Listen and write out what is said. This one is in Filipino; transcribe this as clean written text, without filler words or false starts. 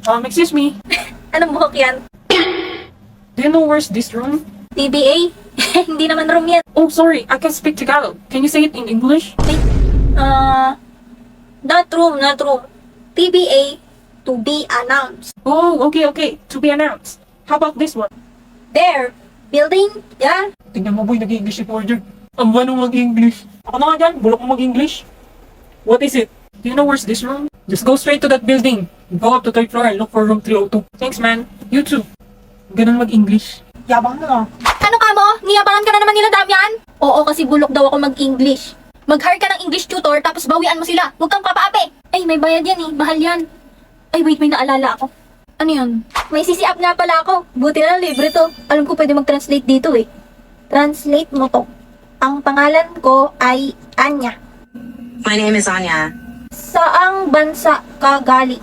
Excuse me. Anong buhok yan? Do you know where's this room? PBA? Hindi naman room yan. Oh, sorry. I can speak Tagalog. Can you say it in English? Wait. Not room, not room. PBA, to be announced. Oh, okay. To be announced. How about this one? There. Building? Yeah. Tingnan mo, boy. Nag-English yung order. Ang ano mag-English. Ako na nga dyan. Bulok mo mag-English. What is it? Do you know where's this room? Just go straight to that building. Go up to third floor and look for room 302. Thanks, man. You too. Ganun mag-English. Yabang mo. Ano ka mo? Niyabangan ka na naman nila Damian? Oo, kasi bulok daw ako mag-English. Mag-hire ka ng English tutor tapos bawian mo sila. Huwag kang papaapi. Ay, may bayad yan eh. Mahal yan. Ay, wait, may naalala ako. Ano yun? May CC app nga pala ako. Buti na lang libre to. Alam ko pwede mag-translate dito eh. Translate mo to. Ang pangalan ko ay Anya. My name is Anya. Saang bansa ka galing?